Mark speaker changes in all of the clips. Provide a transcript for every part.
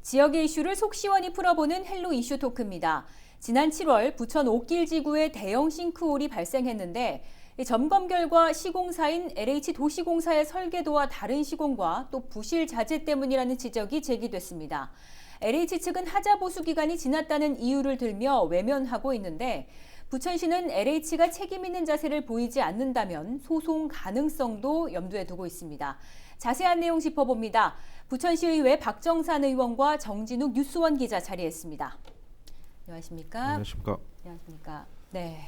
Speaker 1: 지역의 이슈를 속 시원히 풀어보는 헬로 이슈 토크입니다. 지난 7월 부천 옥길 지구에 대형 싱크홀이 발생했는데 점검 결과 시공사인 LH도시공사의 설계도와 다른 시공과 또 부실 자재 때문이라는 지적이 제기됐습니다. LH 측은 하자 보수 기간이 지났다는 이유를 들며 외면하고 있는데 부천시는 LH가 책임 있는 자세를 보이지 않는다면 소송 가능성도 염두에 두고 있습니다. 자세한 내용 짚어봅니다. 부천시의회 박정산 의원과 정진욱 뉴스원 기자 자리했습니다. 안녕하십니까?
Speaker 2: 안녕하십니까?
Speaker 1: 안녕하십니까? 네.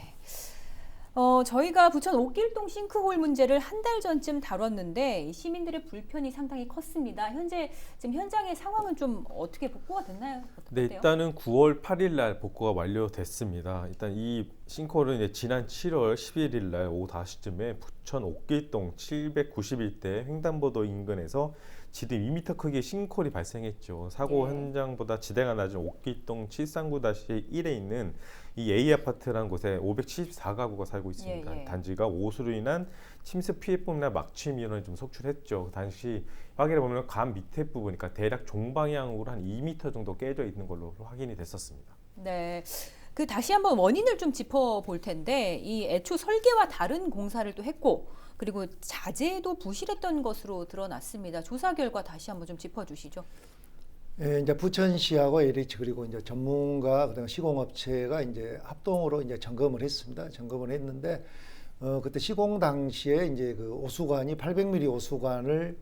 Speaker 1: 저희가 부천 옥길동 싱크홀 문제를 한 달 전쯤 다뤘는데 시민들의 불편이 상당히 컸습니다. 현재 지금 현장의 상황은 좀 어떻게 복구가 됐나요?
Speaker 2: 네, 일단은 9월 8일 날 복구가 완료됐습니다. 일단 이 싱크홀은 이제 지난 7월 11일 날 오후 5시쯤에 부천 옥길동 791대 횡단보도 인근에서 지름 2m 크기의 싱크홀이 발생했죠. 사고 현장보다 지대가 낮은 옥길동 739-1에 있는 이 A아파트라는 곳에 574가구가 살고 있습니다. 단지가 오수로 인한 침수 피해뿐만 막취 민원이 좀 속출했죠. 당시 확인해 보면 간 밑에 부분, 그러니까 대략 종방향으로 한 2m 정도 깨져 있는 걸로 확인이 됐었습니다.
Speaker 1: 네. 다시 한번 원인을 좀 짚어볼 텐데 이 애초 설계와 다른 공사를 또 했고 그리고 자재도 부실했던 것으로 드러났습니다. 조사 결과 다시 한번 좀 짚어주시죠.
Speaker 3: 예, 이제 부천시하고 LH 그리고 이제 전문가 그다음에 시공업체가 이제 합동으로 이제 점검을 했습니다. 점검을 했는데 그때 시공 당시에 이제 그 오수관이 800mm 오수관을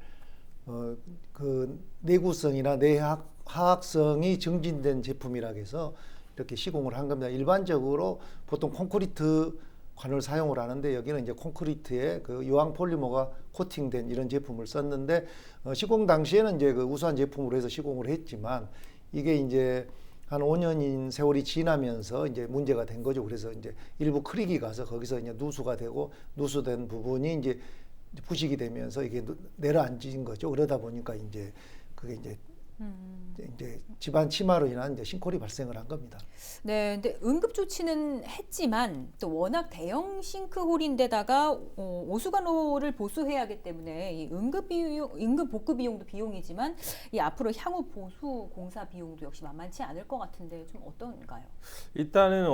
Speaker 3: 그 내구성이나 내화학성이 증진된 제품이라 해서 이렇게 시공을 한 겁니다. 일반적으로 보통 콘크리트 관을 사용을 하는데 여기는 이제 콘크리트에 그 유황 폴리머가 코팅된 이런 제품을 썼는데 시공 당시에는 이제 그 우수한 제품으로 해서 시공을 했지만 이게 이제 한 5년인 세월이 지나면서 이제 문제가 된 거죠. 그래서 이제 일부 크랙이 가서 거기서 이제 누수가 되고 누수된 부분이 이제 부식이 되면서 이게 내려앉은 거죠. 그러다 보니까 이제 그게 이제 집안 침하로 인한 이제 싱크홀이 발생을 한 겁니다.
Speaker 1: 네, 근데 응급 조치는 했지만 또 워낙 대형 싱크홀인데다가 오수관로를 보수해야 하기 때문에 이 응급 복구 비용도 비용이지만 이 앞으로 향후 보수 공사 비용도 역시 만만치 않을 것 같은데 좀 어떤가요?
Speaker 2: 일단은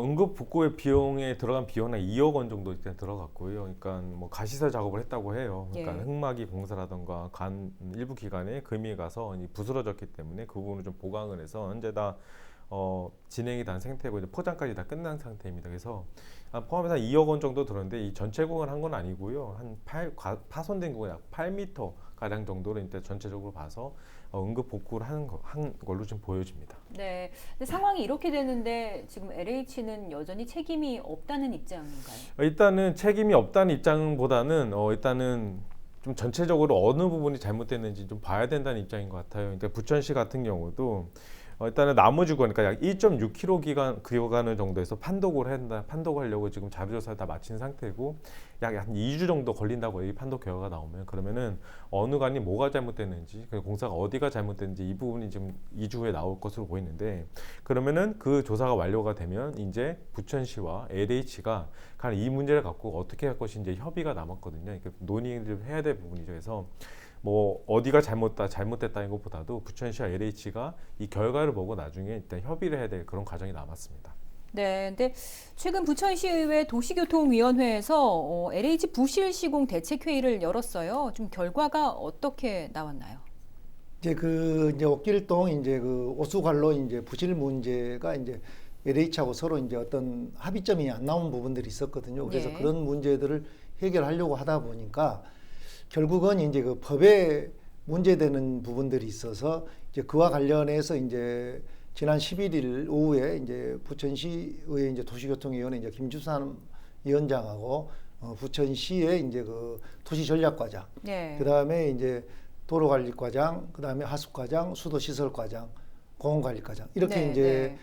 Speaker 2: 응급 복구의 비용에 들어간 비용은 2억 원 정도 일단 들어갔고요. 그러니까 뭐 가시설 작업을 했다고 해요. 그러니까 흑막이 공사라던가 간 일부 기관에 금이 가서 부스러졌기 때문에 그 부분을 좀 보강을 해서 현재 다 진행이 된 상태고 이제 포장까지 다 끝난 상태입니다. 그래서 포함해서 2억 원 정도 들었는데 이 전체 공을 한 건 아니고요. 파손된 공은 약 8m 가량 정도로 일단 전체적으로 봐서 응급 복구를 한 걸로 좀 보여집니다.
Speaker 1: 네, 근데 상황이 이렇게 되는데 지금 LH는 여전히 책임이 없다는 입장인가요?
Speaker 2: 일단은 책임이 없다는 입장보다는 일단은 좀 전체적으로 어느 부분이 잘못됐는지 좀 봐야 된다는 입장인 것 같아요. 그러니까 부천시 같은 경우도 일단은 나무주거, 그러니까 약 1.6km 기간 정도에서 판독을 한다. 판독을 하려고 지금 자료조사를 다 마친 상태고 약 한 2주 정도 걸린다고 이 판독 결과가 나오면 그러면은 어느 관이 뭐가 잘못됐는지 공사가 어디가 잘못됐는지 이 부분이 지금 2주 후에 나올 것으로 보이는데 그러면은 그 조사가 완료가 되면 이제 부천시와 LH가 이 문제를 갖고 어떻게 할 것인지 협의가 남았거든요. 그러니까 논의를 해야 될 부분이죠. 그래서 뭐 어디가 잘못됐다는 것보다도 부천시와 LH가 이 결과를 보고 나중에 일단 협의를 해야 될 그런 과정이 남았습니다.
Speaker 1: 네, 근데 최근 부천시의회 도시교통위원회에서 LH 부실 시공 대책회의를 열었어요. 좀 결과가 어떻게 나왔나요?
Speaker 3: 이제 이제 옥길동 이제 그 오수관로 이제 부실 문제가 이제 LH하고 서로 이제 어떤 합의점이 안 나온 부분들이 있었거든요. 그래서 그런 문제들을 해결하려고 하다 보니까 결국은 이제 그 법에 문제되는 부분들이 있어서 이제 그와 관련해서 이제 지난 11일 오후에 이제 부천시의 이제 도시교통위원회 이제 김주산 위원장하고 부천시의 이제 그 도시전략과장, 그다음에 이제 도로관리과장, 그다음에 하수과장, 수도시설과장, 공원관리과장 이렇게 이제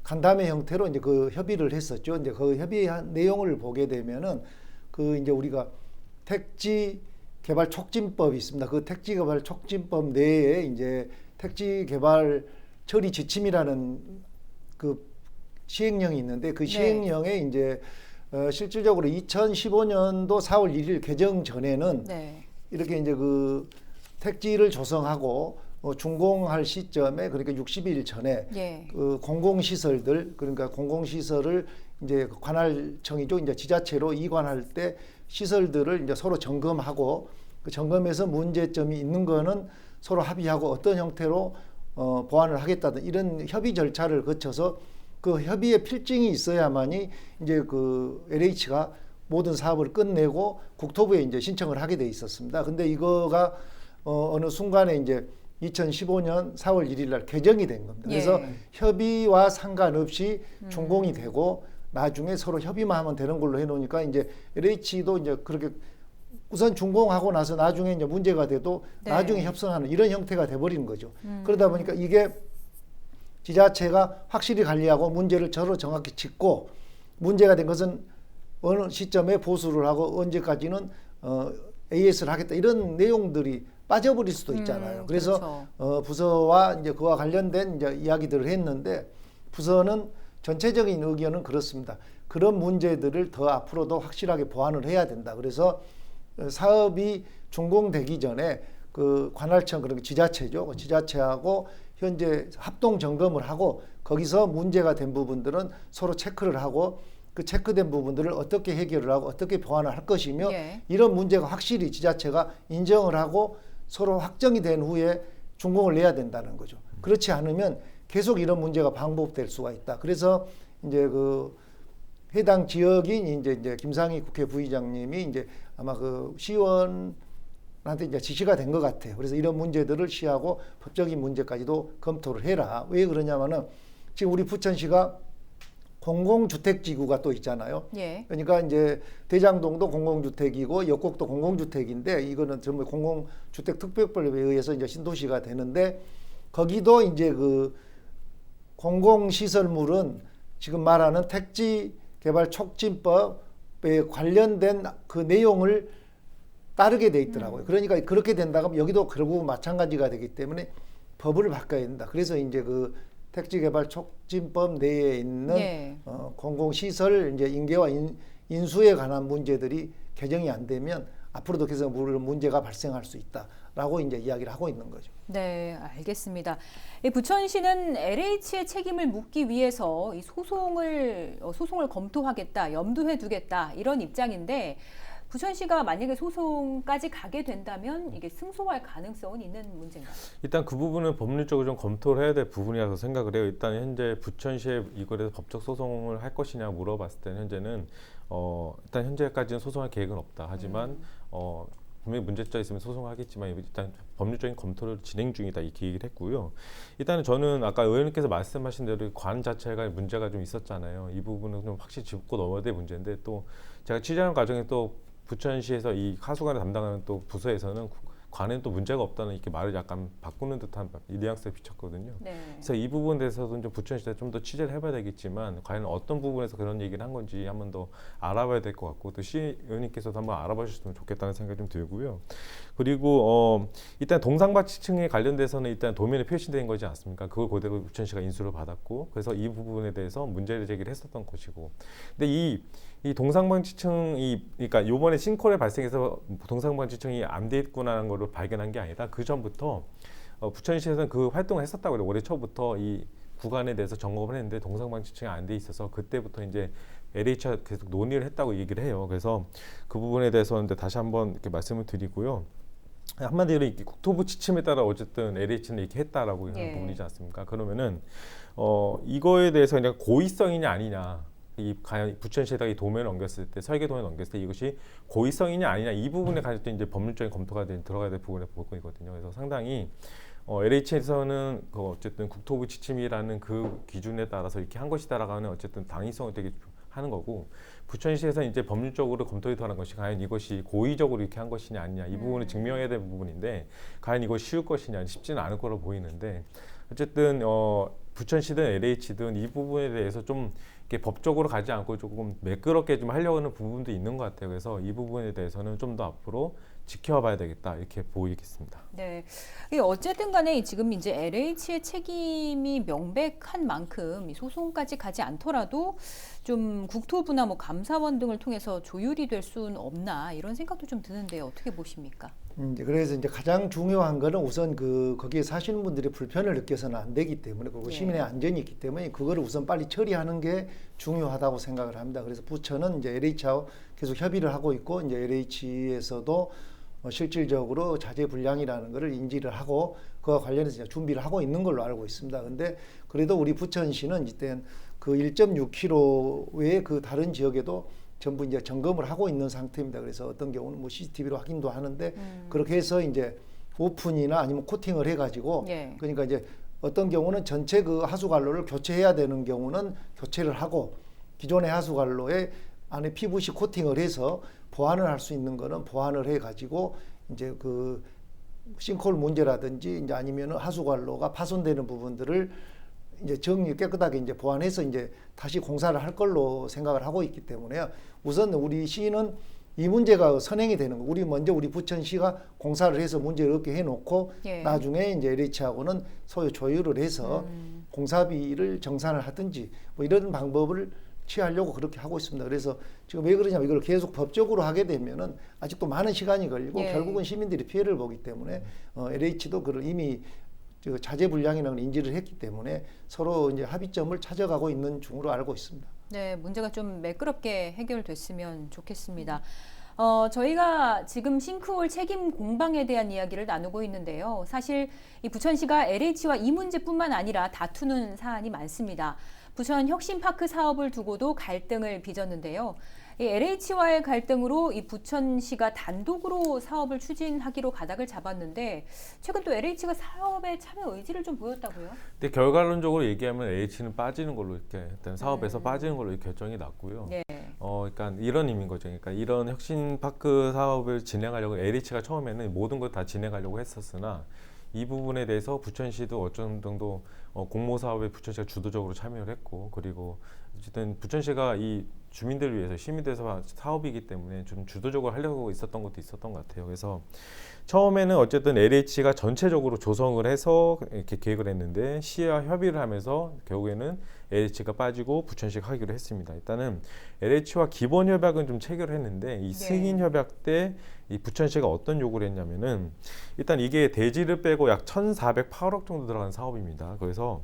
Speaker 3: 간담회 형태로 이제 그 협의를 했었죠. 이제 그 협의한 내용을 보게 되면은 그 이제 우리가 택지 개발 촉진법이 있습니다. 그 택지 개발 촉진법 내에 이제 택지 개발 처리 지침이라는 그 시행령이 있는데 그 시행령에 이제 실질적으로 2015년도 4월 1일 개정 전에는 이렇게 이제 그 택지를 조성하고 준공할 시점에 그러니까 60일 전에
Speaker 1: 예.
Speaker 3: 그 공공시설들 그러니까 공공시설을 이제 관할청이죠. 이제 지자체로 이관할 때 시설들을 이제 서로 점검하고 그 점검에서 문제점이 있는 거는 서로 합의하고 어떤 형태로 보완을 하겠다든 이런 협의 절차를 거쳐서 그 협의의 필증이 있어야만이 이제 그 LH가 모든 사업을 끝내고 국토부에 이제 신청을 하게 돼 있었습니다. 근데 이거가 어느 순간에 이제 2015년 4월 1일 날 개정이 된 겁니다. 그래서
Speaker 1: 예.
Speaker 3: 협의와 상관없이 준공이 되고 나중에 서로 협의만 하면 되는 걸로 해놓으니까 이제 LH도 이제 그렇게 우선 준공하고 나서 나중에 이제 문제가 돼도
Speaker 1: 네.
Speaker 3: 나중에 협상하는 이런 형태가 돼버리는 거죠. 그러다 보니까 이게 지자체가 확실히 관리하고 문제를 서로 정확히 짚고 문제가 된 것은 어느 시점에 보수를 하고 언제까지는 AS를 하겠다 이런 내용들이 빠져버릴 수도 있잖아요. 그래서
Speaker 1: 그렇죠.
Speaker 3: 부서와 이제 그와 관련된 이제 이야기들을 했는데 부서는 전체적인 의견은 그렇습니다. 그런 문제들을 더 앞으로도 확실하게 보완을 해야 된다. 그래서 사업이 준공되기 전에 그 관할청 그러니까 지자체죠. 그 지자체하고 현재 합동 점검을 하고 거기서 문제가 된 부분들은 서로 체크를 하고 그 체크된 부분들을 어떻게 해결을 하고 어떻게 보완을 할 것이며
Speaker 1: 예.
Speaker 3: 이런 문제가 확실히 지자체가 인정을 하고 서로 확정이 된 후에 준공을 내야 된다는 거죠. 그렇지 않으면 계속 이런 문제가 반복될 수가 있다. 그래서 이제 그 해당 지역인 이제 김상희 국회 부의장님이 이제 아마 그 시의원한테 이제 지시가 된 것 같아요. 그래서 이런 문제들을 시하고 법적인 문제까지도 검토를 해라. 왜 그러냐면은 지금 우리 부천시가 공공주택지구가 또 있잖아요.
Speaker 1: 예.
Speaker 3: 그러니까 이제 대장동도 공공주택이고 역곡도 공공주택인데 이거는 전부 공공주택특별법에 의해서 이제 신도시가 되는데 거기도 이제 그 공공시설물은 지금 말하는 택지개발촉진법에 관련된 그 내용을 따르게 돼 있더라고요. 그러니까 그렇게 된다면 여기도 결국 마찬가지가 되기 때문에 법을 바꿔야 된다. 그래서 이제 그 택지개발촉진법 내에 있는
Speaker 1: 예.
Speaker 3: 공공시설 이제 인계와 인수에 관한 문제들이 개정이 안 되면 앞으로도 계속 문제가 발생할 수 있다라고 이제 이야기를 하고 있는 거죠.
Speaker 1: 네, 알겠습니다. 이 부천시는 LH의 책임을 묻기 위해서 이 소송을 검토하겠다, 염두에 두겠다 이런 입장인데 부천시가 만약에 소송까지 가게 된다면 이게 승소할 가능성은 있는 문제인가요?
Speaker 2: 일단 그 부분은 법률적으로 좀 검토를 해야 될 부분이라서 생각을 해요. 일단 현재 부천시에 이거에 대해서 법적 소송을 할 것이냐 물어봤을 때는 현재는 일단 현재까지는 소송할 계획은 없다. 하지만 분명히 문제점이 있으면 소송하겠지만 일단 법률적인 검토를 진행 중이다 이렇게 얘기를 했고요. 일단은 저는 아까 의원님께서 말씀하신 대로 관 자체가 문제가 좀 있었잖아요. 이 부분은 좀 확실히 짚고 넘어야 될 문제인데 또 제가 취재하는 과정에 또 부천시에서 이 하수관을 담당하는 또 부서에서는 관에는 또 문제가 없다는 이렇게 말을 약간 바꾸는 듯한 뉘앙스를 비쳤거든요.
Speaker 1: 네.
Speaker 2: 그래서 이 부분에 대해서는 좀 부천시에 좀 더 취재를 해봐야 되겠지만 과연 어떤 부분에서 그런 얘기를 한 건지 한번 더 알아봐야 될 것 같고 또 시 의원님께서도 한번 알아봐 주셨으면 좋겠다는 생각이 좀 들고요. 그리고 일단 동상바치층에 관련돼서는 일단 도면에 표시된 거지 않습니까? 그걸 그대로 부천시가 인수를 받았고 그래서 이 부분에 대해서 문제를 제기를 했었던 것이고 근데 이 동상방지층이 그러니까 요번에 싱크홀에 발생해서 동상방지층이 안 돼 있구나라는 걸 발견한 게 아니라 그 전부터 부천시에서는 그 활동을 했었다고 그래요. 올해 초부터 이 구간에 대해서 점검을 했는데 동상방지층이 안 돼 있어서 그때부터 이제 LH와 계속 논의를 했다고 얘기를 해요. 그래서 그 부분에 대해서는 다시 한번 이렇게 말씀을 드리고요. 한마디로 이렇게 국토부 지침에 따라 어쨌든 LH는 이렇게 했다라고 하는 부분이지 않습니까? 그러면은 이거에 대해서 그냥 고의성이냐 아니냐. 이 과연 부천시에다가 이 도면을 넘겼을 때 설계 도면을 넘겼을 때 이것이 고의성이냐 아니냐 이 부분에 관해서 이제 법률적인 검토가 들어가야 될 부분에 보이거든요. 그래서 상당히 LH에서는 어쨌든 국토부 지침이라는 그 기준에 따라서 이렇게 한 것이다라고 하는 어쨌든 당위성을 되게 하는 거고 부천시에서 이제 법률적으로 검토에 들어가는 것이 과연 이것이 고의적으로 이렇게 한 것이냐 아니냐 이 부분을 증명해야 될 부분인데 과연 이것이 쉬울 것이냐 쉽지는 않을 거로 보이는데 어쨌든 부천시든 LH든 이 부분에 대해서 좀 이렇게 법적으로 가지 않고 조금 매끄럽게 좀 하려고 하는 부분도 있는 것 같아요. 그래서 이 부분에 대해서는 좀 더 앞으로 지켜봐야 되겠다 이렇게 보이겠습니다.
Speaker 1: 네, 어쨌든 간에 지금 이제 LH의 책임이 명백한 만큼 이 소송까지 가지 않더라도 좀 국토부나 뭐 감사원 등을 통해서 조율이 될 수는 없나 이런 생각도 좀 드는데요. 어떻게 보십니까?
Speaker 3: 이제 그래서 이제 가장 중요한 거는 우선 거기에 사시는 분들이 불편을 느껴서는 안 되기 때문에, 그리고
Speaker 1: 예.
Speaker 3: 시민의 안전이 있기 때문에 그거를 우선 빨리 처리하는 게 중요하다고 생각을 합니다. 그래서 부처는 이제 LH하고 계속 협의를 하고 있고, 이제 LH에서도 실질적으로 자재 불량이라는 것을 인지를 하고 그와 관련해서 이제 준비를 하고 있는 걸로 알고 있습니다. 근데 그래도 우리 부천시는 이때 그 1.6km 외에 그 다른 지역에도 전부 이제 점검을 하고 있는 상태입니다. 그래서 어떤 경우는 뭐 CCTV로 확인도 하는데 그렇게 해서 이제 오픈이나 아니면 코팅을 해가지고
Speaker 1: 예.
Speaker 3: 그러니까 이제 어떤 경우는 전체 그 하수관로를 교체해야 되는 경우는 교체를 하고, 기존의 하수관로에 안에 PVC 코팅을 해서 보완을 할 수 있는 거는 보완을 해가지고 이제 그 싱크홀 문제라든지 이제 아니면은 하수관로가 파손되는 부분들을 이제 깨끗하게 이제 보완해서 이제 다시 공사를 할 걸로 생각을 하고 있기 때문에요. 우선 우리 시는 이 문제가 선행이 되는 거. 우리 부천시가 공사를 해서 문제를 없게 해놓고
Speaker 1: 예.
Speaker 3: 나중에 이제 LH하고는 소유 조율을 해서 공사비를 정산을 하든지 뭐 이런 방법을 취하려고 그렇게 하고 있습니다. 그래서 지금 왜 그러냐면 이걸 계속 법적으로 하게 되면은 아직도 많은 시간이 걸리고
Speaker 1: 예.
Speaker 3: 결국은 시민들이 피해를 보기 때문에 LH도 그걸 이미 자재 불량이라는 걸 인지를 했기 때문에 서로 이제 합의점을 찾아가고 있는 중으로 알고 있습니다.
Speaker 1: 네, 문제가 좀 매끄럽게 해결됐으면 좋겠습니다. 저희가 지금 싱크홀 책임 공방에 대한 이야기를 나누고 있는데요. 사실 이 부천시가 LH와 이 문제뿐만 아니라 다투는 사안이 많습니다. 부천 혁신파크 사업을 두고도 갈등을 빚었는데요. 이 LH와의 갈등으로 이 부천시가 단독으로 사업을 추진하기로 가닥을 잡았는데 최근 또 LH가 사업에 참여 의지를 좀 보였다고요?
Speaker 2: 근데 결과론적으로 얘기하면 LH는 빠지는 걸로 이렇게 일단 사업에서 빠지는 걸로 결정이 났고요.
Speaker 1: 네.
Speaker 2: 그러니까 이런 의미인 거죠. 그러니까 이런 혁신파크 사업을 진행하려고 LH가 처음에는 모든 걸 다 진행하려고 했었으나 이 부분에 대해서 부천시도 어떤 정도 공모 사업에 부천시가 주도적으로 참여를 했고, 그리고 어쨌든 부천시가 이 주민들을 위해서 시민들에서 사업이기 때문에 좀 주도적으로 하려고 있었던 것도 있었던 것 같아요. 그래서 처음에는 어쨌든 LH가 전체적으로 조성을 해서 이렇게 계획을 했는데 시와 협의를 하면서 결국에는 LH가 빠지고 부천시가 하기로 했습니다. 일단은 LH와 기본 협약은 좀 체결을 했는데 이 승인 협약 때 이 부천시가 어떤 요구를 했냐면은 일단 이게 대지를 빼고 약 1,408억 정도 들어간 사업입니다. 그래서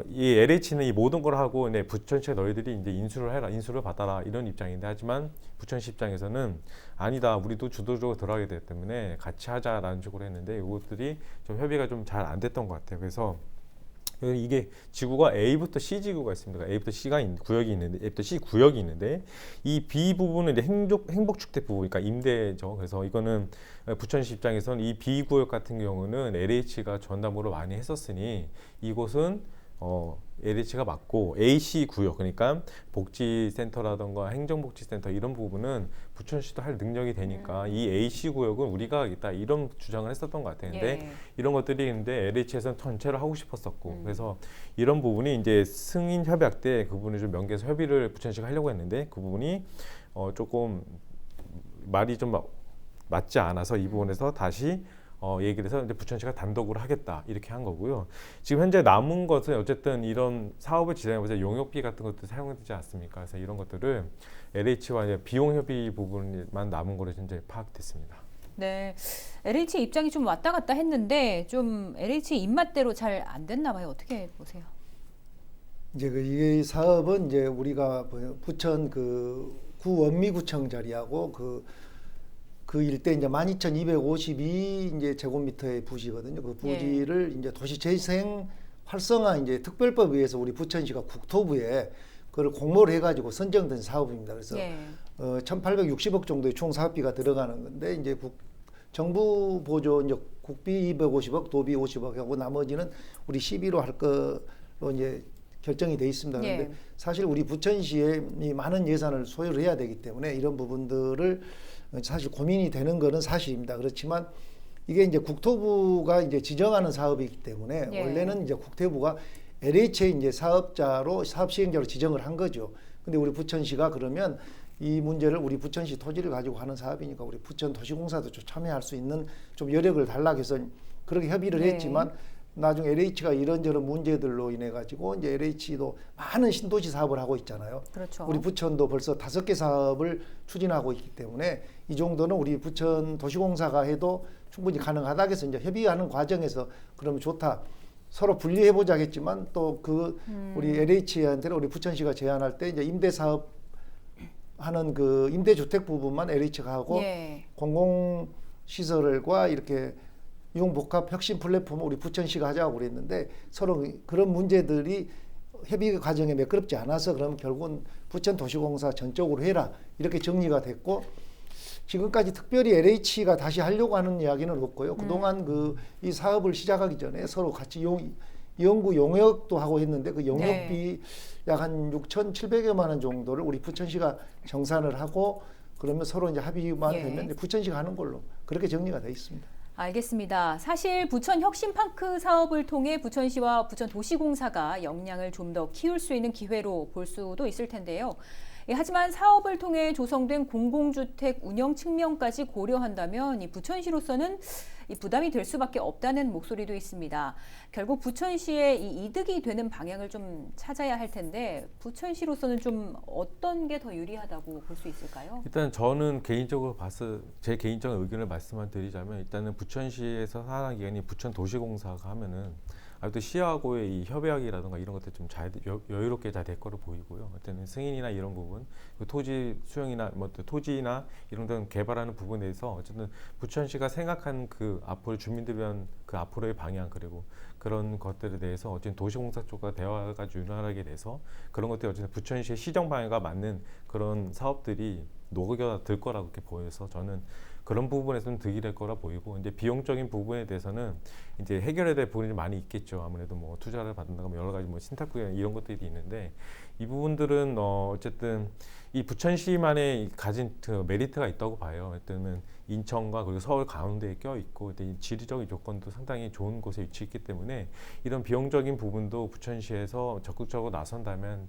Speaker 2: 이 LH는 이 모든 걸 하고 부천시에 너희들이 이제 인수를 해라, 인수를 받아라 이런 입장인데, 하지만 부천시 입장에서는 아니다, 우리도 주도적으로 들어가게 되기 때문에 같이 하자라는 식으로 했는데 이것들이 좀 협의가 좀 잘 안 됐던 것 같아요. 그래서 이게 지구가 A부터 C 지구가 있습니다. A부터 C가 구역이 있는데, A부터 C 구역이 있는데 이 B 부분은 이제 행복주택 부분, 그러니까 임대죠. 그래서 이거는 부천시 입장에서는 이 B 구역 같은 경우는 LH가 전담으로 많이 했었으니 이곳은 LH가 맡고 AC 구역, 그러니까 복지센터라던가 행정복지센터 이런 부분은 부천시도 할 능력이 되니까 이 AC 구역은 우리가 하겠다 이런 주장을 했었던 것 같아요. 근데 이런 것들이 있는데 LH에서는 전체로 하고 싶었었고 그래서 이런 부분이 이제 승인 협약 때 그 부분을 좀 명기해서 협의를 부천시가 하려고 했는데 그 부분이 조금 말이 좀 맞지 않아서 이 부분에서 다시 얘기를 해서 이제 부천시가 단독으로 하겠다 이렇게 한 거고요. 지금 현재 남은 것은 어쨌든 이런 사업을 진행하면서 용역비 같은 것도 사용되지 않습니까? 그래서 이런 것들을 LH와 이제 비용 협의 부분만 남은 거로 현재 파악됐습니다.
Speaker 1: 네, LH 입장이 좀 왔다 갔다 했는데 좀 LH 입맛대로 잘 안 됐나 봐요. 어떻게 보세요?
Speaker 3: 이제 이 사업은 이제 우리가 부천 구원미구청 자리하고 그 일대 이제 12,252 이제 제곱미터의 부지거든요. 그 부지를 이제 도시재생 활성화 이제 특별법에 의해서 우리 부천시가 국토부에 그걸 공모를 해가지고 선정된 사업입니다. 그래서 1,860억 정도의 총 사업비가 들어가는 건데 이제 정부 보조 이제 국비 250억, 도비 50억 하고 나머지는 우리 시비로 할 거로 이제 결정이 돼 있습니다. 그런데 사실 우리 부천시에 많은 예산을 소요를 해야 되기 때문에 이런 부분들을 사실 고민이 되는 것은 사실입니다. 그렇지만 이게 이제 국토부가 이제 지정하는 사업이기 때문에 원래는 이제 국토부가 LH의 이제 사업자로 사업 시행자로 지정을 한 거죠. 근데 우리 부천시가 그러면 이 문제를 우리 부천시 토지를 가지고 하는 사업이니까 우리 부천 도시공사도 좀 참여할 수 있는 좀 여력을 달라고 해서 그렇게 협의를 했지만 나중에 LH가 이런저런 문제들로 인해 가지고 이제 LH도 많은 신도시 사업을 하고 있잖아요.
Speaker 1: 그렇죠.
Speaker 3: 우리 부천도 벌써 5개 사업을 추진하고 있기 때문에 이 정도는 우리 부천 도시공사가 해도 충분히 가능하다 해서 이제 협의하는 과정에서 그러면 좋다. 서로 분리해보자겠지만 또 그 우리 LH한테는 우리 부천시가 제안할 때 이제 임대 사업 하는 그 임대주택 부분만 LH가 하고
Speaker 1: 예.
Speaker 3: 공공시설과 이렇게 융복합 혁신 플랫폼을 우리 부천시가 하자고 그랬는데 서로 그런 문제들이 협의 과정에 매끄럽지 않아서 그러면 결국은 부천도시공사 전적으로 해라 이렇게 정리가 됐고 지금까지 특별히 LH가 다시 하려고 하는 이야기는 없고요. 그동안 이 사업을 시작하기 전에 서로 같이 연구 용역도 하고 했는데 그 용역비 약 한 6,700여만 원 정도를 우리 부천시가 정산을 하고 그러면 서로 이제 합의만 되면 이제 부천시가 하는 걸로 그렇게 정리가 돼 있습니다.
Speaker 1: 알겠습니다. 사실 부천 혁신파크 사업을 통해 부천시와 부천도시공사가 역량을 좀 더 키울 수 있는 기회로 볼 수도 있을 텐데요. 하지만 사업을 통해 조성된 공공주택 운영 측면까지 고려한다면 이 부천시로서는 이 부담이 될 수밖에 없다는 목소리도 있습니다. 결국 부천시의 이 이득이 되는 방향을 좀 찾아야 할 텐데 부천시로서는 좀 어떤 게 더 유리하다고 볼 수 있을까요?
Speaker 2: 일단 저는 개인적으로 제 개인적인 의견을 말씀을 드리자면 일단은 부천시에서 산하 기관이 부천도시공사가 하면은 또 시하고의 이 협약이라든가 이런 것들 좀 여유롭게 잘 될 거로 보이고요. 어쨌든 승인이나 이런 부분, 그 토지 수용이나 토지나 이런 데 개발하는 부분에 대해서 어쨌든 부천시가 생각한 그 앞으로 주민들 위한 그 앞으로의 방향 그리고 그런 것들에 대해서 어쨌든 도시공사 쪽과 대화가 유난하게 돼서 그런 것들이 어쨌든 부천시의 시정 방향과 맞는 그런 사업들이 녹여들 거라고 이렇게 보여서 저는 그런 부분에서는 득이 될 거라 보이고 이제 비용적인 부분에 대해서는 이제 해결해야 될 부분이 많이 있겠죠. 아무래도 뭐 투자를 받는다고 여러 가지 뭐 신탁구역 이런 것들이 있는데 이 부분들은 어쨌든 이 부천시만의 가진 그 메리트가 있다고 봐요. 일단은 인천과 그리고 서울 가운데에 껴 있고 지리적인 조건도 상당히 좋은 곳에 위치했기 때문에 이런 비용적인 부분도 부천시에서 적극적으로 나선다면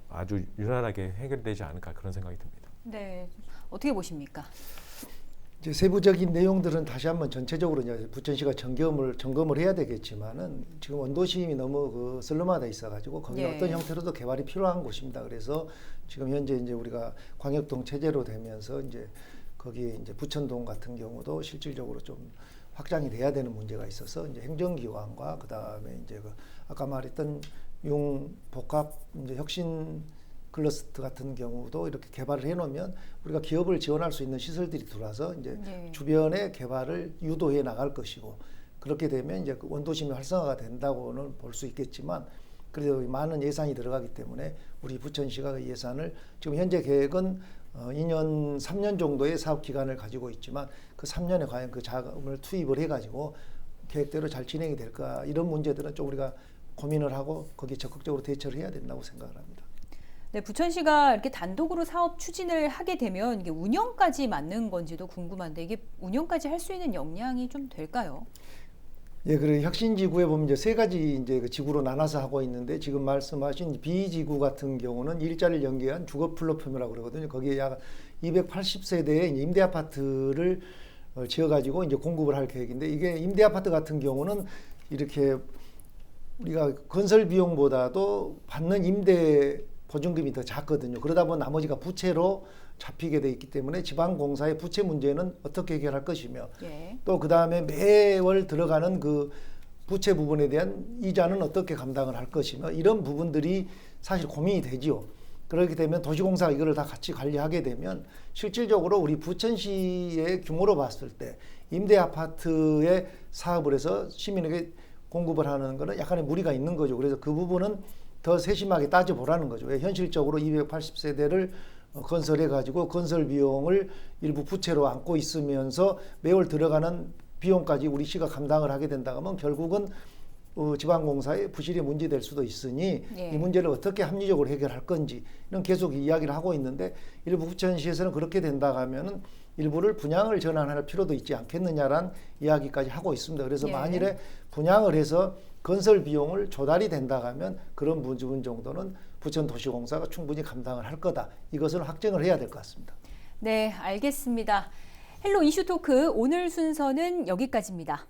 Speaker 2: 아주 유난하게 해결되지 않을까 그런 생각이 듭니다.
Speaker 1: 네, 어떻게 보십니까?
Speaker 3: 이제 세부적인 내용들은 다시 한번 전체적으로 이제 부천시가 점검을 해야 되겠지만은 지금 원도심이 너무 그 슬럼화돼 있어가지고 거기는 어떤 형태로도 개발이 필요한 곳입니다. 그래서 지금 현재 이제 우리가 광역동 체제로 되면서 이제 거기에 이제 부천동 같은 경우도 실질적으로 좀 확장이 돼야 되는 문제가 있어서 이제 행정기관과 그 다음에 이제 그 아까 말했던 융복합 이제 혁신 클러스터 같은 경우도 이렇게 개발을 해놓으면 우리가 기업을 지원할 수 있는 시설들이 들어와서 이제 주변의 개발을 유도해 나갈 것이고 그렇게 되면 이제 그 원도심이 활성화가 된다고는 볼 수 있겠지만 그래도 많은 예산이 들어가기 때문에 우리 부천시가 그 예산을 지금 현재 계획은 2년, 3년 정도의 사업 기간을 가지고 있지만 그 3년에 과연 그 자금을 투입을 해가지고 계획대로 잘 진행이 될까 이런 문제들은 좀 우리가 고민을 하고 거기에 적극적으로 대처를 해야 된다고 생각을 합니다.
Speaker 1: 네, 부천시가 이렇게 단독으로 사업 추진을 하게 되면 이게 운영까지 맞는 건지도 궁금한데 이게 운영까지 할 수 있는 역량이 좀 될까요?
Speaker 3: 예, 그리고 혁신지구에 보면 이제 3가지 이제 그 지구로 나눠서 하고 있는데 지금 말씀하신 B지구 같은 경우는 일자리를 연계한 주거 플랫폼이라고 그러거든요. 거기에 약 280세대의 임대 아파트를 지어가지고 이제 공급을 할 계획인데 이게 임대 아파트 같은 경우는 이렇게 우리가 건설 비용보다도 받는 임대 보증금이 더 작거든요. 그러다 보면 나머지가 부채로 잡히게 돼 있기 때문에 지방공사의 부채 문제는 어떻게 해결할 것이며 또 그 다음에 매월 들어가는 그 부채 부분에 대한 이자는 어떻게 감당을 할 것이며 이런 부분들이 사실 고민이 되지요. 그렇게 되면 도시공사가 이거를 다 같이 관리하게 되면 실질적으로 우리 부천시의 규모로 봤을 때 임대 아파트의 사업을 해서 시민에게 공급을 하는 거는 약간의 무리가 있는 거죠. 그래서 그 부분은 더 세심하게 따져보라는 거죠. 현실적으로 280세대를 건설해가지고 건설 비용을 일부 부채로 안고 있으면서 매월 들어가는 비용까지 우리 시가 감당을 하게 된다 하면 결국은 지방공사의 부실이 문제될 수도 있으니 이 문제를 어떻게 합리적으로 해결할 건지 이런 계속 이야기를 하고 있는데 일부 부천시에서는 그렇게 된다 하면은 일부를 분양을 전환할 필요도 있지 않겠느냐라는 이야기까지 하고 있습니다. 그래서 만일에 분양을 해서 건설 비용을 조달이 된다 하면 그런 부분 정도는 부천도시공사가 충분히 감당을 할 거다. 이것을 확정을 해야 될 것 같습니다.
Speaker 1: 네, 알겠습니다. 헬로 이슈 토크 오늘 순서는 여기까지입니다.